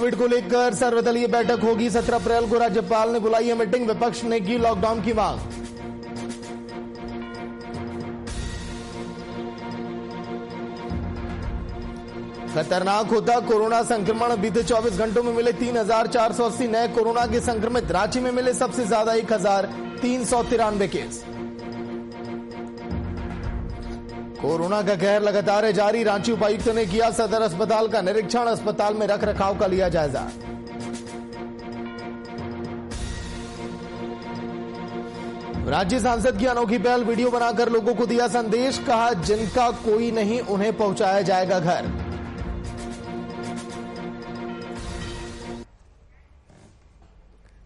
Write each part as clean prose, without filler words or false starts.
Covid को लेकर सर्वदलीय बैठक होगी 17 अप्रैल को। राज्यपाल ने बुलाई है मीटिंग, विपक्ष ने की लॉकडाउन की मांग। खतरनाक होता कोरोना संक्रमण, बीते 24 घंटों में मिले 3,480 नए कोरोना के संक्रमित। रांची में मिले सबसे ज्यादा 1,393 केस। कोरोना का कहर लगातार है जारी, रांची उपायुक्त ने किया सदर अस्पताल का निरीक्षण, अस्पताल में रख रखाव का लिया जायजा। राज्य सांसद की अनोखी पहल, वीडियो बनाकर लोगों को दिया संदेश, कहा जिनका कोई नहीं उन्हें पहुंचाया जाएगा घर।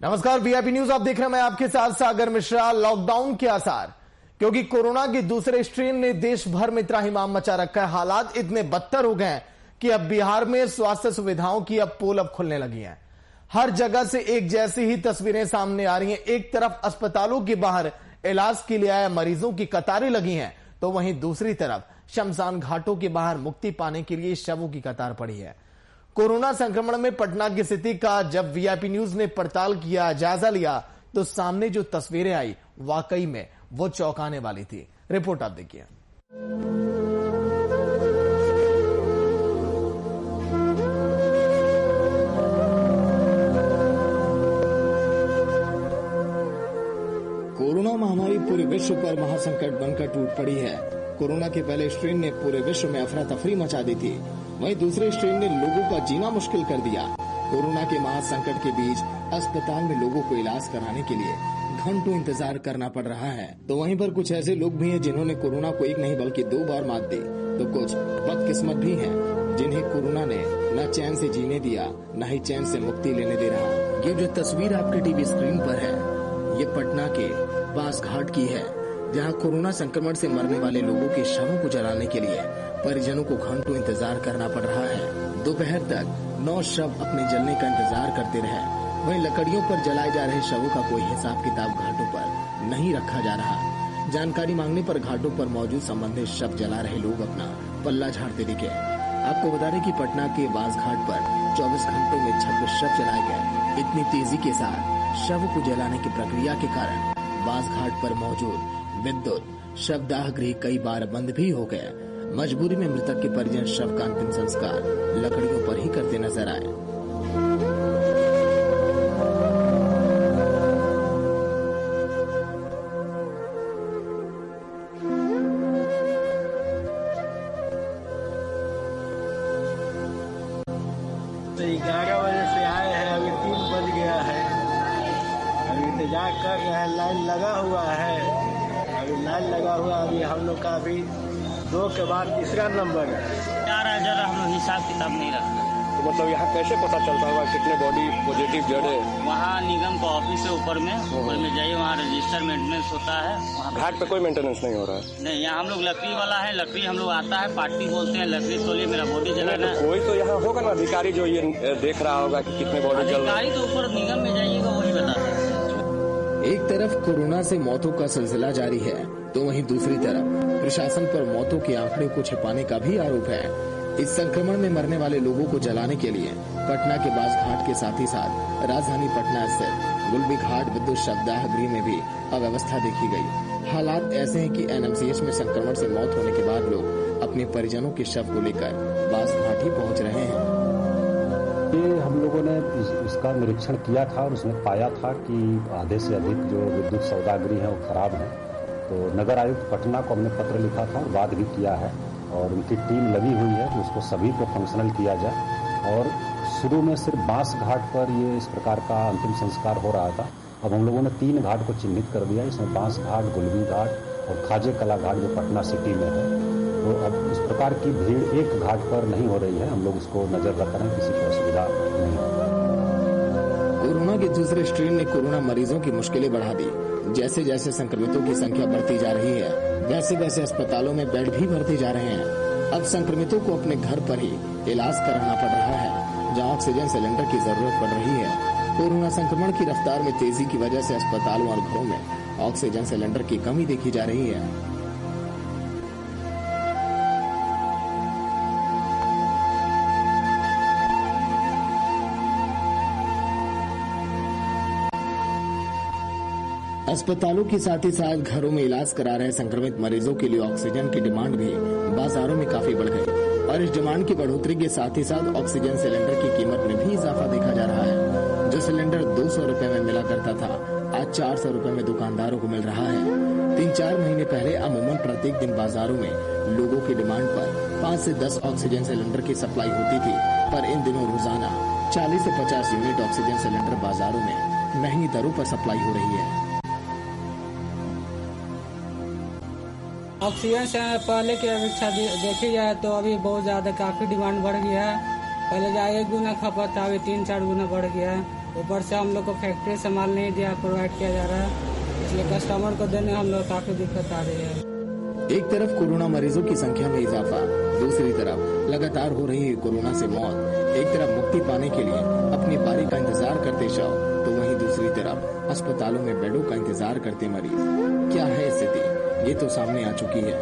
नमस्कार, वीआईपी न्यूज आप देख रहे हैं, मैं आपके साथ सागर मिश्रा। लॉकडाउन के आसार, क्योंकि कोरोना के दूसरे स्ट्रेन ने देश भर में त्राहिमाम मचा रखा है। हालात इतने बदतर हो गए हैं कि अब बिहार में स्वास्थ्य सुविधाओं की पोल अब खुलने लगी हैं। हर जगह से एक जैसी ही तस्वीरें सामने आ रही हैं। एक तरफ अस्पतालों के बाहर इलाज के लिए आए मरीजों की कतारें लगी हैं, तो वहीं दूसरी तरफ शमशान घाटों के बाहर मुक्ति पाने के लिए शवों की कतार पड़ी है। कोरोना संक्रमण में पटना की स्थिति का जब वीआईपी न्यूज ने पड़ताल किया, जायजा लिया, तो सामने जो तस्वीरें आई वाकई में वो चौंकाने वाली थी। रिपोर्ट आप देखिए। कोरोना महामारी पूरे विश्व पर महासंकट बनकर टूट पड़ी है। कोरोना के पहले स्ट्रेन ने पूरे विश्व में अफरा तफरी मचा दी थी, वहीं दूसरे स्ट्रेन ने लोगों का जीना मुश्किल कर दिया। कोरोना के महासंकट के बीच अस्पताल में लोगों को इलाज कराने के लिए घंटों इंतजार करना पड़ रहा है, तो वहीं पर कुछ ऐसे लोग भी हैं जिन्होंने कोरोना को एक नहीं बल्कि 2 बार मात दी, तो कुछ बदकिस्मत भी हैं जिन्हें कोरोना ने न चैन से जीने दिया, न ही चैन से मुक्ति लेने दे रहा। ये जो तस्वीर आपके टीवी स्क्रीन पर है, ये पटना के बास घाट की है, जहां कोरोना संक्रमण से मरने वाले लोगों के शवों को जलाने के लिए परिजनों को घंटों इंतजार करना पड़ रहा है। दोपहर तक 9 शव अपने जलने का इंतजार करते रहे। वहीं लकड़ियों पर जलाए जा रहे शवों का कोई हिसाब किताब घाटों पर नहीं रखा जा रहा। जानकारी मांगने पर घाटों पर मौजूद संबंधित शव जला रहे लोग अपना पल्ला झाड़ते दिखे। आपको बता दें कि पटना के बास घाट पर 24 घंटों में 26 शव जलाए गए। इतनी तेजी के साथ शव को जलाने की प्रक्रिया के कारण बास घाट पर मौजूद विद्युत शवदाह गृह कई बार बंद भी हो गए। मजबूरी में मृतक के परिजन शव का अंतिम संस्कार लकड़ियों पर ही करते नजर आए। तो 11 बजे से आए हैं, अभी 3 बज गया है। अभी इंतजार कर रहे हैं, लाइन लगा हुआ है। अभी हम लोग का अभी 2 के बाद तीसरा नंबर है। 4,000 हम लोग हिसाब किताब नहीं रखते। तो मतलब यहाँ कैसे पता चलता होगा कितने बॉडी पॉजिटिव जड़े? वहाँ निगम का ऑफिस है, ऊपर में जाइए, वहाँ रजिस्टर मेंटेनेंस होता है। घाट पे कोई मेंटेनेंस नहीं हो रहा है? नहीं, यहाँ हम लोग लकड़ी वाला है, लकड़ी हम लोग आता है, पार्टी बोलते हैं, लकड़ी तोलिए मेरा बॉडी जलाना। तो कोई तो यहाँ होगा ना अधिकारी जो ये देख रहा होगा कि कितने बॉडी जल रहा है। अधिकारी तो ऊपर निगम में जाइएगा, वही बता सकते हैं। एक तरफ कोरोना से मौतों का सिलसिला जारी है, तो वहीं दूसरी तरफ प्रशासन पर मौतों के आंकड़े को छिपाने का भी आरोप है। इस संक्रमण में मरने वाले लोगों को जलाने के लिए पटना के बास घाट के साथ ही साथ राजधानी पटना स्थित गुलबी घाट विद्युत शवदाह गृह में भी अव्यवस्था देखी गई। हालात ऐसे हैं कि एनएमसीएच में संक्रमण से मौत होने के बाद लोग अपने परिजनों के शव को लेकर बास घाट ही पहुंच रहे हैं। ये हम लोगों ने इसका निरीक्षण किया था और उसमें पाया था कि आधे से अधिक जो विद्युत सौदागृह है वो खराब है। तो नगर आयुक्त पटना को हमने पत्र लिखा था और बात भी किया है, और उनकी टीम लगी हुई है कि उसको सभी को फंक्शनल किया जाए। और शुरू में सिर्फ बास घाट पर ये इस प्रकार का अंतिम संस्कार हो रहा था। अब हम लोगों ने 3 घाट को चिन्हित कर दिया, इसमें बांस घाट, गुलबी घाट और खाजे कला घाट जो पटना सिटी में है। तो अब इस प्रकार की भीड़ एक घाट पर नहीं हो रही है, हम लोग इसको नजर रख रहे हैं, किसी को असुविधा नहीं हो। कोरोना के दूसरे स्ट्रेन ने कोरोना मरीजों की मुश्किलें बढ़ा दी। जैसे जैसे संक्रमितों की संख्या बढ़ती जा रही है, वैसे वैसे अस्पतालों में बेड भी भरते जा रहे हैं। अब संक्रमितों को अपने घर पर ही इलाज कराना पड़ रहा है, जहां ऑक्सीजन सिलेंडर की जरूरत पड़ रही है। कोरोना संक्रमण की रफ्तार में तेजी की वजह से अस्पतालों और घरों में ऑक्सीजन सिलेंडर की कमी देखी जा रही है। अस्पतालों के साथ ही साथ घरों में इलाज करा रहे संक्रमित मरीजों के लिए ऑक्सीजन की डिमांड भी बाजारों में काफी बढ़ गई और इस डिमांड की बढ़ोतरी के साथ ही साथ ऑक्सीजन सिलेंडर की कीमत में भी इजाफा देखा जा रहा है। जो सिलेंडर 200 रुपए में मिला करता था, आज 400 रुपए में दुकानदारों को मिल रहा है। 3-4 महीने पहले अमूमन प्रत्येक दिन बाजारों में लोगों की डिमांड पर 5 से 10 ऑक्सीजन सिलेंडर की सप्लाई होती थी, पर इन दिनों रोजाना 40 से 50 यूनिट ऑक्सीजन सिलेंडर बाजारों में महंगी दरों पर सप्लाई हो रही है। ऑक्सीजन से पहले की अपेक्षा देखी जाए तो अभी बहुत ज्यादा काफी डिमांड बढ़ गया है। पहले जहाँ 1 गुना खपत था, अभी 3-4 गुना बढ़ गया है। ऊपर से हम लोग को फैक्ट्री से माल नहीं दिया प्रोवाइड किया जा रहा है, इसलिए कस्टमर को देने हम लोग काफी दिक्कत आ रही है। एक तरफ कोरोना मरीजों की संख्या में इजाफा, दूसरी तरफ लगातार हो रही है कोरोना से मौत। एक तरफ मुक्ति पाने के लिए अपनी बारी का इंतजार करते शव, तो वहीं दूसरी तरफ अस्पतालों में बेडों का इंतजार करते मरीज। क्या है स्थिति, ये तो सामने आ चुकी है।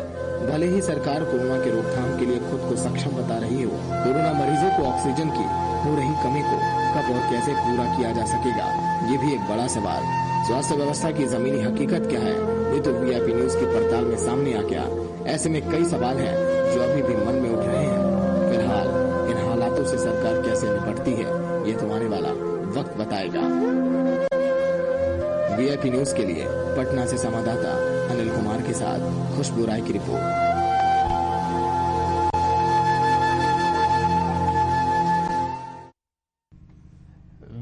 भले ही सरकार कोरोना के रोकथाम के लिए खुद को सक्षम बता रही हो, कोरोना मरीजों को ऑक्सीजन की हो रही कमी को कब और कैसे पूरा किया जा सकेगा, ये भी एक बड़ा सवाल। स्वास्थ्य व्यवस्था की जमीनी हकीकत क्या है, ये तो वीआईपी न्यूज की पड़ताल में सामने आ गया। ऐसे में कई सवाल हैं जो अभी भी मन में उठ रहे हैं। फिलहाल इन हालातों से सरकार कैसे निपटती है, ये तो आने वाला वक्त बताएगा। वीआईपी न्यूज के लिए पटना से संवाददाता अनिल कुमार के साथ खुशबू राय की रिपोर्ट।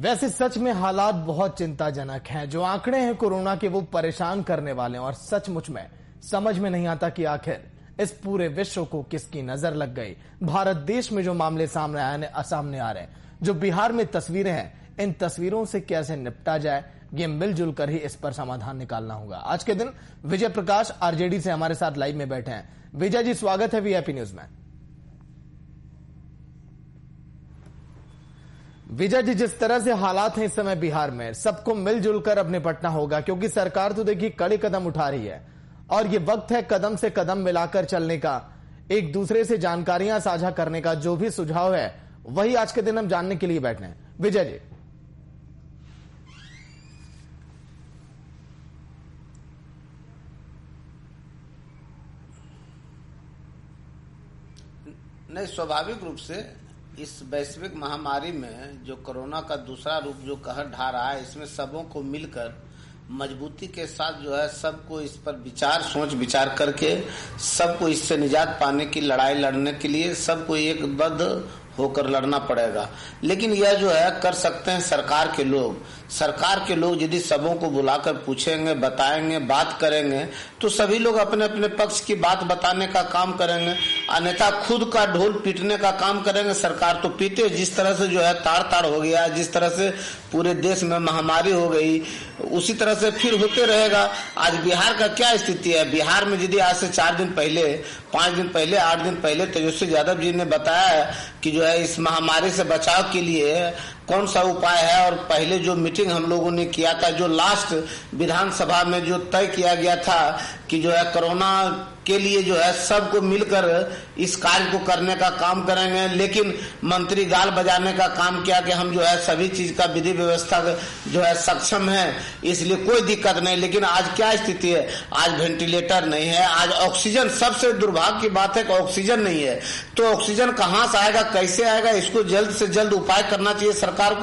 वैसे सच में हालात बहुत चिंताजनक हैं। जो आंकड़े हैं कोरोना के वो परेशान करने वाले हैं और सचमुच में समझ में नहीं आता कि आखिर इस पूरे विश्व को किसकी नजर लग गई। भारत देश में जो मामले सामने आ रहे हैं, जो बिहार में तस्वीरें हैं, इन तस्वीरों से कैसे निपटा जाए, ये मिलजुल कर ही इस पर समाधान निकालना होगा। आज के दिन विजय प्रकाश आरजेडी से हमारे साथ लाइव में बैठे हैं। विजय जी, स्वागत है वीआईपी न्यूज में। विजय जी, जिस तरह से हालात हैं इस समय बिहार में, सबको मिलजुल कर अब निपटना होगा, क्योंकि सरकार तो देखिए कड़े कदम उठा रही है और ये वक्त है कदम से कदम मिलाकर चलने का, एक दूसरे से जानकारियां साझा करने का। जो भी सुझाव है वही आज के दिन हम जानने के लिए बैठे हैं। विजय जी, नहीं, स्वाभाविक रूप से इस वैश्विक महामारी में जो कोरोना का दूसरा रूप जो कहर ढा रहा है, इसमें सबों को मिलकर मजबूती के साथ जो है सबको इस पर सोच विचार करके सबको इससे निजात पाने की लड़ाई लड़ने के लिए सबको एकबद्ध होकर लड़ना पड़ेगा। लेकिन यह जो है कर सकते हैं सरकार के लोग यदि सबों को बुलाकर पूछेंगे, बताएंगे, बात करेंगे तो सभी लोग अपने अपने पक्ष की बात बताने का काम करेंगे। अन्यथा खुद का ढोल पीटने का काम करेंगे। सरकार तो पीटे, जिस तरह से जो है ताड़ हो गया, जिस तरह से पूरे देश में महामारी हो गई, उसी तरह से फिर होते रहेगा। आज बिहार का क्या स्थिति है? बिहार में यदि आज से 4 दिन पहले, 5 दिन पहले, 8 दिन पहले तेजस्वी यादव जी ने बताया कि जो है इस महामारी से बचाव के लिए कौन सा उपाय है, और पहले जो मीटिंग हम लोगों ने किया था, जो लास्ट विधानसभा में जो तय किया गया था कि जो है कोरोना के लिए जो है सबको मिलकर इस कार्य को करने का काम करेंगे। लेकिन मंत्री गाल बजाने का काम किया कि हम जो है सभी चीज का विधि व्यवस्था जो है सक्षम है, इसलिए कोई दिक्कत नहीं। लेकिन आज क्या स्थिति है? आज वेंटिलेटर नहीं है, आज ऑक्सीजन, सबसे दुर्भाग्य की बात है कि ऑक्सीजन नहीं है। तो ऑक्सीजन कहां से आएगा, कैसे आएगा, इसको जल्द से जल्द उपाय करना चाहिए सरकार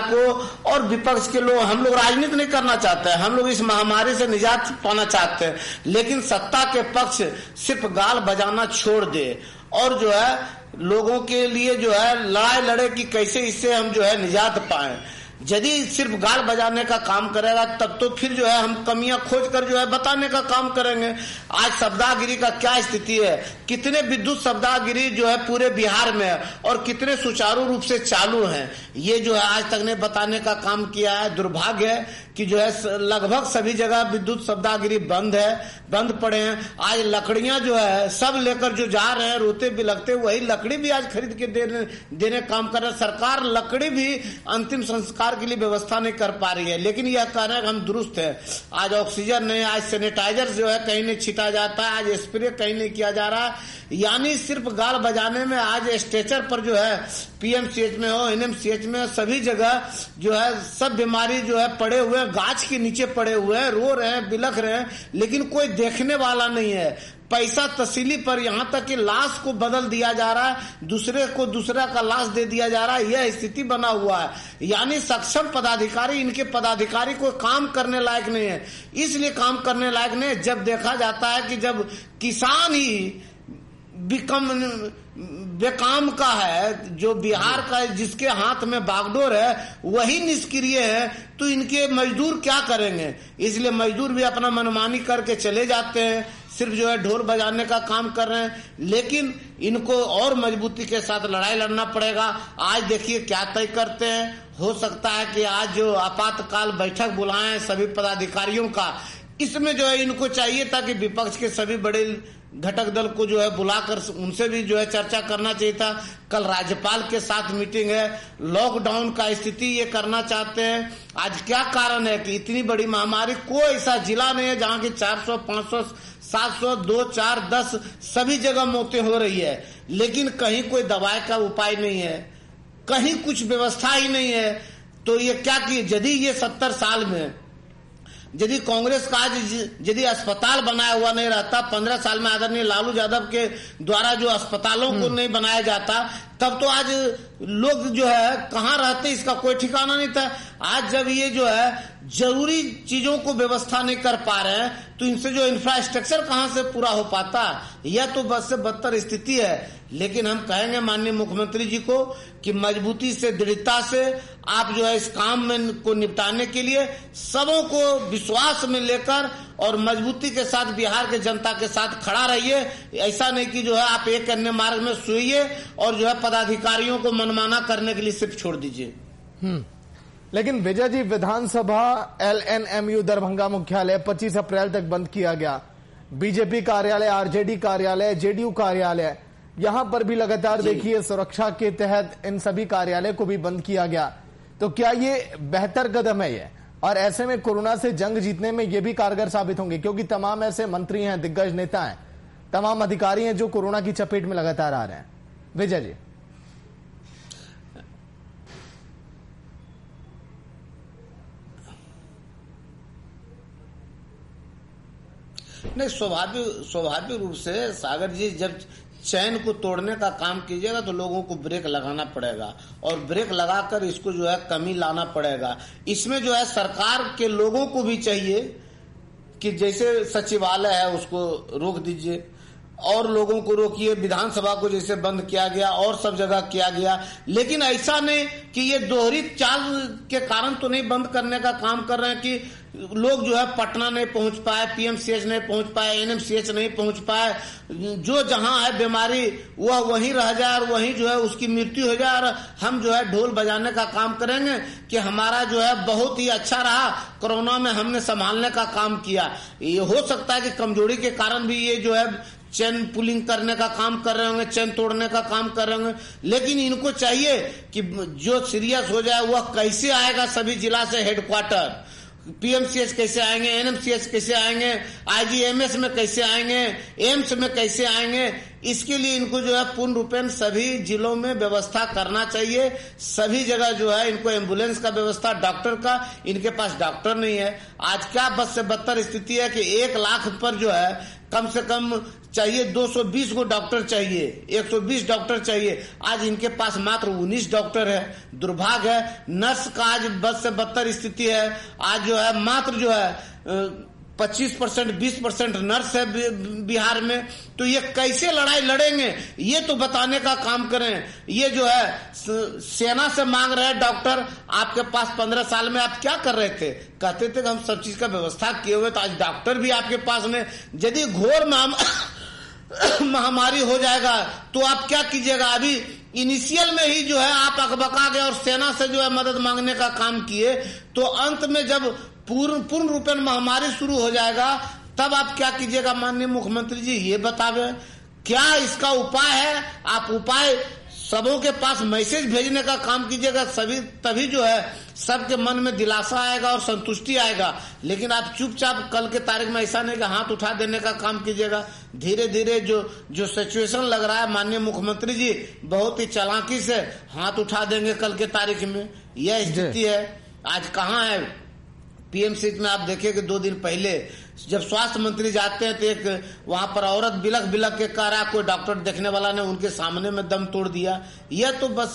को और विपक्ष के लोग। हम लोग राजनीति नहीं करना चाहते हैं, हम लोग इस महामारी से निजात पाना चाहते हैं, लेकिन सत्ता के पक्ष सिर्फ गाल बजाना छोड़ दे और जो है लोगों के लिए जो है लड़ाई लड़े कि कैसे इससे हम जो है निजात पाएं। यदि सिर्फ गाल बजाने का काम करेगा तब तो फिर जो है हम कमियां खोज कर जो है बताने का काम करेंगे। आज शब्दागिरी का क्या स्थिति है, कितने विद्युत शब्दागिरी जो है पूरे बिहार में है और कितने सुचारू रूप से चालू हैं, ये जो है आज तक ने बताने का काम किया है। दुर्भाग्य है कि जो है लगभग सभी जगह विद्युत शब्दागिरी बंद पड़े हैं। आज लकड़ियां जो है सब लेकर जो जा रहे हैं रोते बिलखते, वही लकड़ी भी आज खरीद के देने काम कर रहे हैं। सरकार लकड़ी भी अंतिम संस्कार के लिए व्यवस्था नहीं कर पा रही है, लेकिन यह कह रहे हैं हम दुरुस्त है। आज ऑक्सीजन नहीं, आज सैनिटाइजर जो है कहीं नहीं छिटा जाता है, आज स्प्रे कहीं नहीं किया जा रहा, यानी सिर्फ गाल बजाने में। आज स्ट्रेचर पर जो है पीएमसीएच में हो, एनएमसीएच में, सभी जगह जो है सब बीमारी जो है पड़े हुए गाछ के नीचे पड़े हुए हैं, रो रहे हैं, बिलख रहे हैं, लेकिन कोई देखने वाला नहीं है। पैसा तस्लीम पर यहाँ तक कि लाश को बदल दिया जा रहा है, दूसरे को दूसरा का लाश दे दिया जा रहा है, यह स्थिति बना हुआ है। यानी सक्षम पदाधिकारी, इनके पदाधिकारी कोई काम करने लायक नहीं है। इसलिए काम करने लायक नहीं है जब देखा जाता है कि जब किसान ही बेकाम का है, जो बिहार का जिसके हाथ में बागडोर है वही निष्क्रिय है, तो इनके मजदूर क्या करेंगे। इसलिए मजदूर भी अपना मनमानी करके चले जाते हैं, सिर्फ जो है ढोल बजाने का काम कर रहे हैं। लेकिन इनको और मजबूती के साथ लड़ाई लड़ना पड़ेगा। आज देखिए क्या तय करते हैं। हो सकता है कि आज जो आपातकाल बैठक बुलाएं सभी पदाधिकारियों का, इसमें जो है इनको चाहिए था कि विपक्ष के सभी बड़े घटक दल को जो है बुलाकर उनसे भी जो है चर्चा करना चाहिए था। कल राज्यपाल के साथ मीटिंग है, लॉकडाउन का स्थिति ये करना चाहते हैं। आज क्या कारण है कि इतनी बड़ी महामारी, कोई ऐसा जिला नहीं है जहां की 400, 500, 700, 2, 4, 10 सभी जगह मौतें हो रही है, लेकिन कहीं कोई दवाई का उपाय नहीं है, कहीं कुछ व्यवस्था ही नहीं है। तो ये क्या किए, यदि ये 70 साल में यदि कांग्रेस का आज यदि अस्पताल बनाया हुआ नहीं रहता, 15 साल में आदरणीय लालू यादव के द्वारा जो अस्पतालों को नहीं बनाया जाता, तब तो आज लोग जो है कहाँ रहते इसका कोई ठिकाना नहीं था। आज जब ये जो है जरूरी चीजों को व्यवस्था नहीं कर पा रहे हैं, तो इनसे जो इंफ्रास्ट्रक्चर कहां से पूरा हो पाता, यह तो बस से बदतर स्थिति है। लेकिन हम कहेंगे माननीय मुख्यमंत्री जी को कि मजबूती से, दृढ़ता से आप जो है इस काम में को निपटाने के लिए सबों को विश्वास में लेकर और मजबूती के साथ बिहार के जनता के साथ खड़ा रहिए। ऐसा नहीं कि जो है आप एक अन्य मार्ग में सोइए और जो है पदाधिकारियों को मनमाना करने के लिए सिर्फ छोड़ दीजिए। लेकिन विजय जी, विधानसभा LNMU दरभंगा मुख्यालय 25 अप्रैल तक बंद किया गया। बीजेपी कार्यालय, RJD कार्यालय, JDU कार्यालय, यहां पर भी लगातार देखिए सुरक्षा के तहत इन सभी कार्यालय को भी बंद किया गया। तो क्या ये बेहतर कदम है ये, और ऐसे में कोरोना से जंग जीतने में ये भी कारगर साबित होंगे? क्योंकि तमाम ऐसे मंत्री हैं, दिग्गज नेता हैं, तमाम अधिकारी हैं जो कोरोना की चपेट में लगातार आ रहे हैं। विजय जी, नहीं, स्वाभाविक रूप से सागर जी जब चैन को तोड़ने का काम कीजिएगा तो लोगों को ब्रेक लगाना पड़ेगा, और ब्रेक लगाकर इसको जो है कमी लाना पड़ेगा। इसमें जो है सरकार के लोगों को भी चाहिए कि जैसे सचिवालय है उसको रोक दीजिए, और लोगों को रोकिए। विधानसभा को जैसे बंद किया गया और सब जगह किया गया, लेकिन ऐसा नहीं कि ये दोहरी चाल के कारण तो नहीं बंद करने का काम कर रहे हैं कि लोग जो है पटना नहीं पहुंच पाए, PMCH नहीं पहुंच पाए, NMCH नहीं पहुंच पाए, जो जहां है बीमारी वह वहीं रह जाए और वहीं जो है उसकी मृत्यु हो जाए, और हम जो है ढोल बजाने का काम करेंगे कि हमारा जो है बहुत ही अच्छा रहा, कोरोना में हमने संभालने का काम किया। ये हो सकता है कि कमजोरी के कारण भी ये जो है चैन पुलिंग करने का काम कर रहे होंगे, चैन तोड़ने का काम कर रहे होंगे, लेकिन इनको चाहिए कि जो सीरियस हो जाए वह कैसे आएगा सभी जिला से हेडक्वार्टर, PMCH कैसे आएंगे, NMCH कैसे आएंगे, IGMS में कैसे आएंगे, एम्स में कैसे आएंगे, इसके लिए इनको जो है पूर्ण रूपेण सभी जिलों में व्यवस्था करना चाहिए। सभी जगह जो है इनको एम्बुलेंस का व्यवस्था, डॉक्टर का, इनके पास डॉक्टर नहीं है। आज क्या बद से बदतर स्थिति है कि 1 लाख पर जो है कम से कम चाहिए 220 को डॉक्टर चाहिए, 120 डॉक्टर चाहिए। आज इनके पास मात्र 19 डॉक्टर है। दुर्भाग्य है, नर्स का आज बद से बदतर स्थिति है। आज जो है मात्र जो है 25%, 20% नर्स है बिहार में। तो ये कैसे लड़ाई लड़ेंगे ये तो बताने का काम करें। ये जो है सेना से मांग रहे हैं डॉक्टर, आपके पास 15 साल में आप क्या कर रहे थे? कहते थे कि हम सब चीज का व्यवस्था किए हुए, तो आज डॉक्टर भी आपके पास नहीं। यदि घोर महामारी हो जाएगा तो आप क्या कीजिएगा? अभी इनिशियल में ही जो है आप अकबका गए और सेना से जो है मदद मांगने का काम किए, तो अंत में जब पूर्ण रूपेण महामारी शुरू हो जाएगा तब आप क्या कीजिएगा? माननीय मुख्यमंत्री जी ये बतावे, क्या इसका उपाय है? आप उपाय सबों के पास मैसेज भेजने का काम कीजिएगा, तभी जो है सबके मन में दिलासा आएगा और संतुष्टि आएगा। लेकिन आप चुपचाप कल के तारीख में ऐसा नहीं कि हाथ उठा देने का काम कीजिएगा। धीरे धीरे जो सिचुएशन लग रहा है, माननीय मुख्यमंत्री जी बहुत ही चालाकी से हाथ उठा देंगे कल के तारीख में, यह स्थिति है। आज कहाँ है पीएमसी में आप देखें कि 2 दिन पहले जब स्वास्थ्य मंत्री जाते हैं तो एक वहां पर औरत बिलख बिलख के कह रहा, कोई डॉक्टर देखने वाला ने उनके सामने में दम तोड़ दिया। यह तो बस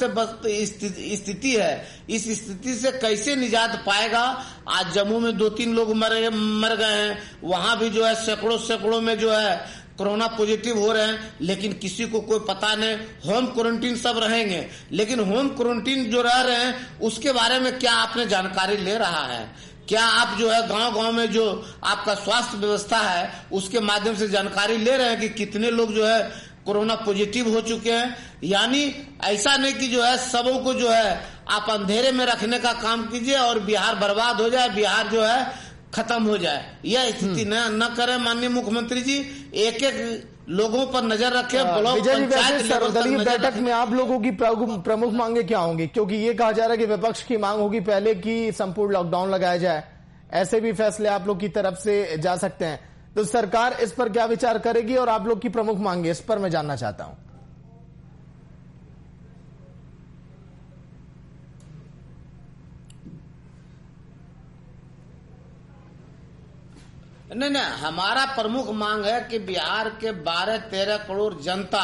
स्थिति है। इस स्थिति से कैसे निजात पाएगा? आज जम्मू में 2-3 लोग मर गए हैं, वहां भी जो है सैकड़ों में जो है कोरोना पॉजिटिव हो रहे हैं, लेकिन किसी को कोई पता नहीं। होम क्वारंटीन सब रहेंगे, लेकिन होम क्वारंटीन जो रह रहे हैं उसके बारे में क्या आपने जानकारी ले रहा है? क्या आप जो है गांव में जो आपका स्वास्थ्य व्यवस्था है उसके माध्यम से जानकारी ले रहे हैं कि कितने लोग जो है कोरोना पॉजिटिव हो चुके हैं? यानी ऐसा नहीं कि जो है सबों को जो है आप अंधेरे में रखने का काम कीजिए और बिहार बर्बाद हो जाए, बिहार जो है खत्म हो जाए। यह स्थिति न करें माननीय मुख्यमंत्री जी। एक लोगों पर नजर रखें। विजय जी, वैसे सर्वदलीय बैठक में आप लोगों की प्रमुख मांगे क्या होंगी? क्योंकि ये कहा जा रहा है कि विपक्ष की मांग होगी पहले कि संपूर्ण लॉकडाउन लगाया जाए, ऐसे भी फैसले आप लोग की तरफ से जा सकते हैं। तो सरकार इस पर क्या विचार करेगी और आप लोग की प्रमुख मांगे, इस पर मैं जानना चाहता हूं। नहीं, हमारा प्रमुख मांग है कि बिहार के 12-13 करोड़ जनता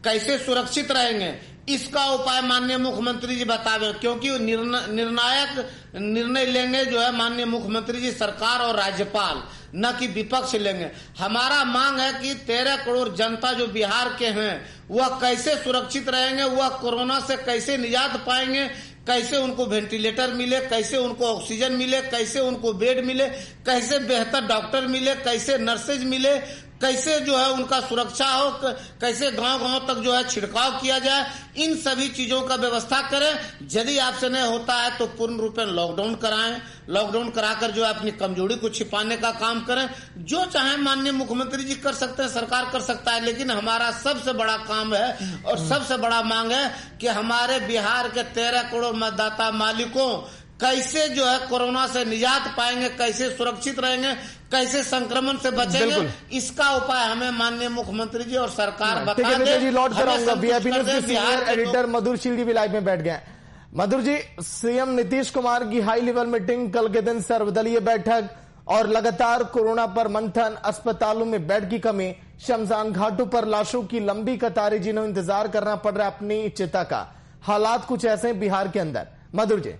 कैसे सुरक्षित रहेंगे, इसका उपाय माननीय मुख्यमंत्री जी बतावे। क्योंकि निर्णायक निर्णय लेंगे जो है माननीय मुख्यमंत्री जी, सरकार और राज्यपाल, न कि विपक्ष लेंगे। हमारा मांग है कि 13 करोड़ जनता जो बिहार के हैं वह कैसे सुरक्षित रहेंगे, वह कोरोना से कैसे निजात पाएंगे, कैसे उनको वेंटिलेटर मिले, कैसे उनको ऑक्सीजन मिले, कैसे उनको बेड मिले, कैसे बेहतर डॉक्टर मिले, कैसे नर्सेज मिले, कैसे जो है उनका सुरक्षा हो, कैसे गांव तक जो है छिड़काव किया जाए। इन सभी चीजों का व्यवस्था करें। यदि आपसे नहीं होता है तो पूर्ण रूप में लॉकडाउन कराएं। लॉकडाउन कराकर जो है अपनी कमजोरी को छिपाने का काम करें। जो चाहे माननीय मुख्यमंत्री जी कर सकते हैं, सरकार कर सकता है, लेकिन हमारा सबसे बड़ा काम है और सबसे बड़ा मांग है कि हमारे बिहार के 13 करोड़ मतदाता मालिकों कैसे जो है कोरोना से निजात पाएंगे, कैसे सुरक्षित रहेंगे, कैसे संक्रमण से बचेंगे, इसका उपाय हमें माननीय मुख्यमंत्री जी और सरकार बता दें। जी लौट कर आऊंगा। वीआईपी न्यूज के सीनियर एडिटर मधुर शिल्डी भी लाइव में बैठ गए। मधुर जी, सीएम नीतीश कुमार की हाई लेवल मीटिंग, कल के दिन सर्वदलीय बैठक और लगातार कोरोना पर मंथन, अस्पतालों में बेड की कमी, शमशान घाटों पर लाशों की लंबी कतारें जिन्हें इंतजार करना पड़ रहा है अपनी चिता का। हालात कुछ ऐसे बिहार के अंदर। मधुर जी,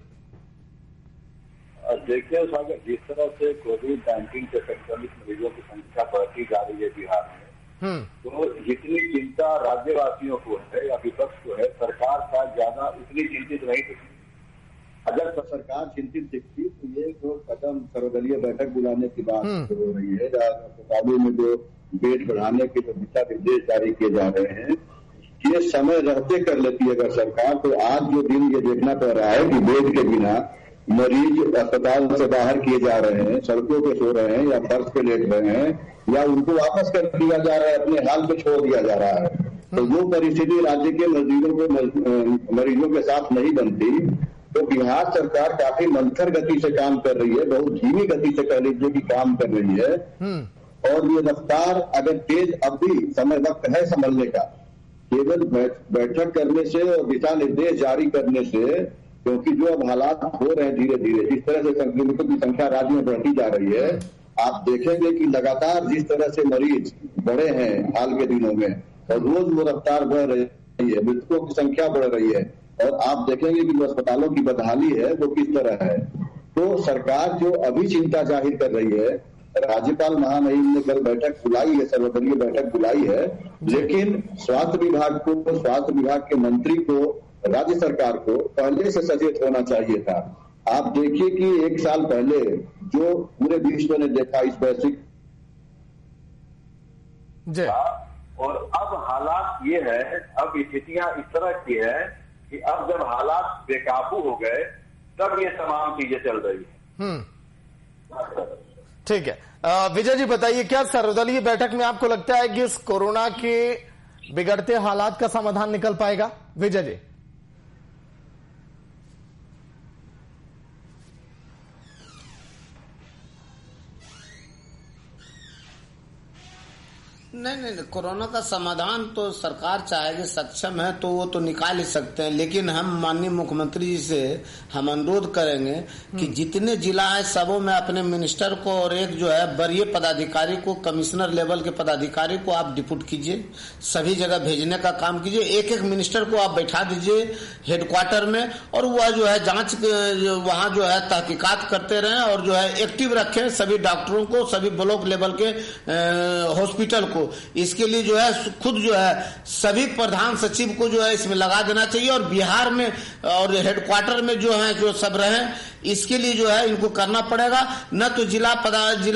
देखिए सागर, जिस तरह से कोविड-19 के संक्रमित मरीजों की संख्या बढ़ती जा रही है बिहार में, तो जितनी चिंता राज्यवासियों को है या विपक्ष को है, सरकार का ज्यादा उतनी चिंतित नहीं दिखती। अगर सरकार चिंतित दिखती तो ये जो कदम सर्वदलीय बैठक बुलाने की बात हो रही है, अस्पतालों में जो बेड बढ़ाने के जो दिशा निर्देश जारी किए जा रहे हैं, ये समय रहते कर लेती है अगर सरकार, तो आज जो दिन ये देखना पड़ रहा है कि बेड के बिना मरीज अस्पताल से बाहर किए जा रहे हैं, सड़कों पे सो रहे हैं या फर्श पे लेट रहे हैं या उनको वापस कर दिया जा रहा है, अपने हाल पे छोड़ दिया जा रहा है, तो वो परिस्थिति राज्य के मरीजों के साथ नहीं बनती। तो बिहार सरकार काफी मंथर गति से काम कर रही है, बहुत धीमी गति से कह लीजिए कि काम कर रही है। और ये रफ्तार अगर तेज, अब भी समय वक्त है संभलने का। केवल बैठक करने से और दिशा निर्देश जारी करने से, क्योंकि जो अब हालात हो रहे हैं धीरे धीरे, जिस तरह से संक्रमितों की संख्या राज्य में बढ़ती जा रही है, आप देखेंगे कि लगातार जिस तरह से मरीज बढ़े हैं हाल के दिनों में, और रोज वो रफ्तार बढ़ रही है, मृतकों की संख्या बढ़ रही है, और आप देखेंगे कि जो अस्पतालों की बदहाली है वो किस तरह है। तो सरकार जो अभी चिंता जाहिर कर रही है, राज्यपाल महामहिम ने कल बैठक बुलाई है, सर्वदलीय बैठक बुलाई है, लेकिन स्वास्थ्य विभाग के मंत्री को, राज्य सरकार को पहले से सचेत होना चाहिए था। आप देखिए कि 1 साल पहले जो पूरे विश्व ने देखा इस वैश्विक, और अब हालात ये है, अब स्थितियां इस तरह की है कि अब जब हालात बेकाबू हो गए तब ये तमाम चीजें चल रही है। ठीक है। विजय जी बताइए, क्या सर्वदलीय बैठक में आपको लगता है कि इस कोरोना के बिगड़ते हालात का समाधान निकल पाएगा? विजय जी। नहीं, कोरोना का समाधान तो सरकार चाहेगी, सक्षम है तो वो तो निकाल ही सकते हैं, लेकिन हम माननीय मुख्यमंत्री जी से हम अनुरोध करेंगे कि जितने जिला है सबों में अपने मिनिस्टर को और एक जो है वरीय पदाधिकारी को, कमिश्नर लेवल के पदाधिकारी को आप डिप्यूट कीजिए, सभी जगह भेजने का काम कीजिए। एक एक मिनिस्टर को आप बैठा दीजिए हेडक्वार्टर में, और वह जो है जांच वहाँ जो है तहकीकात करते रहें और जो है एक्टिव रखें सभी डॉक्टरों को, सभी ब्लॉक लेवल के हॉस्पिटल को। इसके लिए जो है खुद जो है सभी प्रधान सचिव को जो है इसमें लगा देना चाहिए, और बिहार में और हेडक्वार्टर में जो है जो सब रहे, इसके लिए जो है इनको करना पड़ेगा। न तो जिला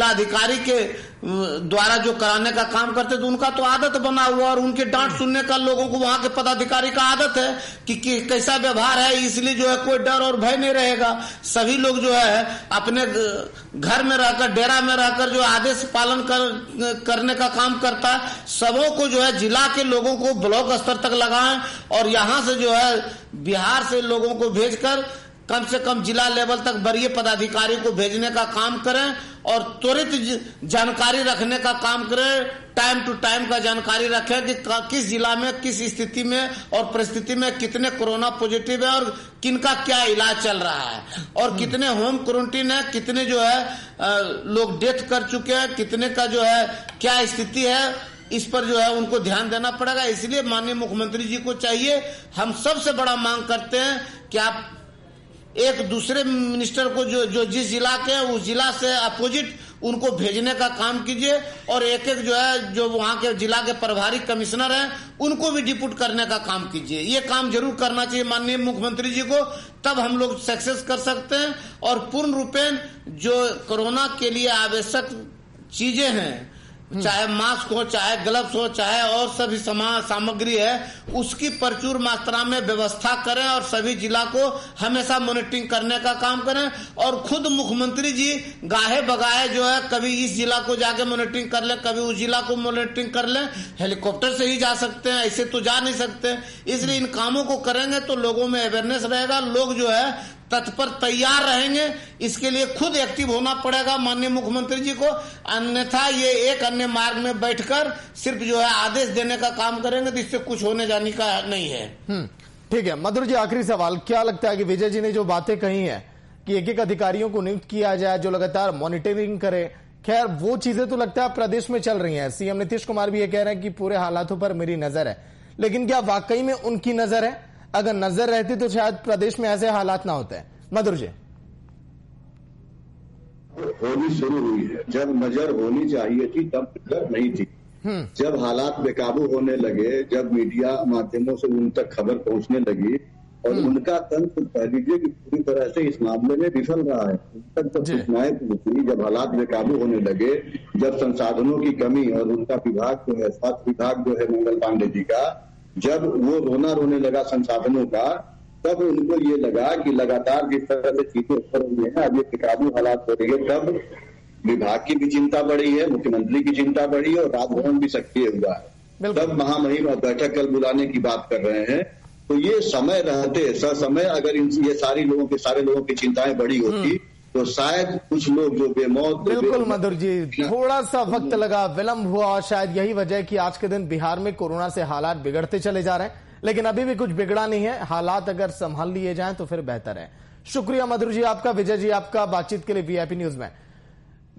अधिकारी के द्वारा जो कराने का काम करते तो उनका तो आदत बना हुआ, और उनके डांट सुनने का लोगों को वहां के पदाधिकारी का आदत है कि कैसा व्यवहार है, इसलिए जो है कोई डर और भय नहीं रहेगा। सभी लोग जो है अपने घर में रहकर, डेरा में रहकर जो आदेश पालन करने का काम करता है, सबों को जो है जिला के लोगों को ब्लॉक स्तर तक लगाएं, और यहां से जो है बिहार से लोगों को भेजकर कम से कम जिला लेवल तक वरीय पदाधिकारी को भेजने का काम करें, और त्वरित जानकारी रखने का काम करें। टाइम टू टाइम का जानकारी रखें कि किस जिला में, किस स्थिति में और परिस्थिति में कितने कोरोना पॉजिटिव है, और किनका क्या इलाज चल रहा है, और कितने होम क्वारंटीन है, कितने जो है लोग डेथ कर चुके हैं, कितने का जो है क्या स्थिति है, इस पर जो है उनको ध्यान देना पड़ेगा। इसलिए माननीय मुख्यमंत्री जी को चाहिए, हम सबसे बड़ा मांग करते हैं कि आप एक दूसरे मिनिस्टर को जो जिस जिला के है उस जिला से अपोजिट उनको भेजने का काम कीजिए, और एक एक जो है जो वहां के जिला के प्रभारी कमिश्नर हैं उनको भी डिप्यूट करने का काम कीजिए। ये काम जरूर करना चाहिए माननीय मुख्यमंत्री जी को, तब हम लोग सक्सेस कर सकते हैं। और पूर्ण रूपेण जो कोरोना के लिए आवश्यक चीजें हैं, चाहे मास्क हो, चाहे ग्लव्स हो, चाहे और सभी सामग्री है, उसकी प्रचुर मात्रा में व्यवस्था करें, और सभी जिला को हमेशा मॉनिटरिंग करने का काम करें। और खुद मुख्यमंत्री जी गाहे बगाहे जो है कभी इस जिला को जाके मॉनिटरिंग कर लें, कभी उस जिला को मॉनिटरिंग कर लें। हेलीकॉप्टर से ही जा सकते हैं, ऐसे तो जा नहीं सकते। इसलिए इन कामों को करेंगे तो लोगों में अवेयरनेस रहेगा, लोग जो है तत्पर तैयार रहेंगे। इसके लिए खुद एक्टिव होना पड़ेगा माननीय मुख्यमंत्री जी को, अन्यथा ये एक अन्य मार्ग में बैठकर सिर्फ जो है आदेश देने का काम करेंगे तो इससे कुछ होने जाने का नहीं है। ठीक है मधुर जी, आखिरी सवाल, क्या लगता है कि विजय जी ने जो बातें कही हैं कि एक एक अधिकारियों को नियुक्त किया जाए जो लगातार मॉनिटरिंग करे, खैर वो चीजें तो लगता है प्रदेश में चल रही हैं। सीएम नीतीश कुमार भी ये कह रहे हैं कि पूरे हालातों पर मेरी नजर है, लेकिन क्या वाकई में उनकी नजर है? अगर नजर रहती तो शायद प्रदेश में ऐसे हालात ना होते हैं। मधुर जी, होनी शुरू हुई है, जब नजर होनी चाहिए थी तब नजर नहीं थी। जब हालात बेकाबू होने लगे, जब मीडिया माध्यमों से उन तक खबर पहुंचने लगी, और उनका तंत्र कह लीजिए कि पूरी तरह से इस मामले में विफल रहा है। उन तक जब सूचनाएं पहुंची, जब हालात बेकाबू होने लगे, जब संसाधनों की कमी, और उनका विभाग जो है, स्वास्थ्य विभाग जो है मंगल पांडे जी का, जब वो रोने लगा संसाधनों का, तब उनको ये लगा कि लगातार जिस तरह से चीजें हो रही है, अब ये बेकाबू हालात हो रही है, तब विभाग की भी चिंता बढ़ी है, मुख्यमंत्री की चिंता बढ़ी है, और राजभवन भी सक्रिय हुआ है। तब महामहिम बैठक कल बुलाने की बात कर रहे हैं। तो ये समय रहते ससमय अगर ये सारे लोगों की चिंताएं बढ़ी होती तो शायद कुछ लोग जो बेमौत। बिल्कुल मधुर जी, थोड़ा सा वक्त लगा, विलंब हुआ, और शायद यही वजह है कि आज के दिन बिहार में कोरोना से हालात बिगड़ते चले जा रहे हैं, लेकिन अभी भी कुछ बिगड़ा नहीं है। हालात अगर संभाल लिए जाएं तो फिर बेहतर है। शुक्रिया मधुर जी आपका, विजय जी आपका बातचीत के लिए वीआईपी न्यूज में।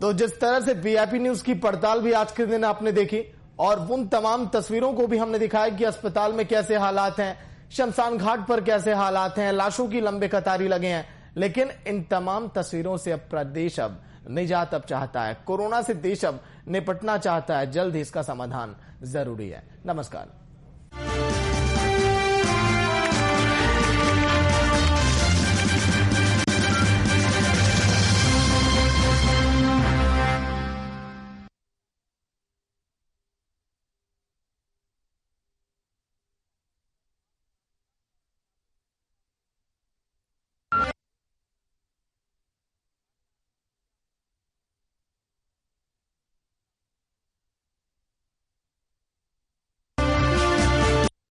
तो जिस तरह से वीआईपी न्यूज की पड़ताल भी आज के दिन आपने देखी, और उन तमाम तस्वीरों को भी हमने दिखाया कि अस्पताल में कैसे हालात हैं, शमशान घाट पर कैसे हालात हैं, लाशों की लंबे कतारी लगे हैं, लेकिन इन तमाम तस्वीरों से अब प्रदेश अब निजात अब चाहता है, कोरोना से देश अब निपटना चाहता है। जल्द ही इसका समाधान जरूरी है। नमस्कार।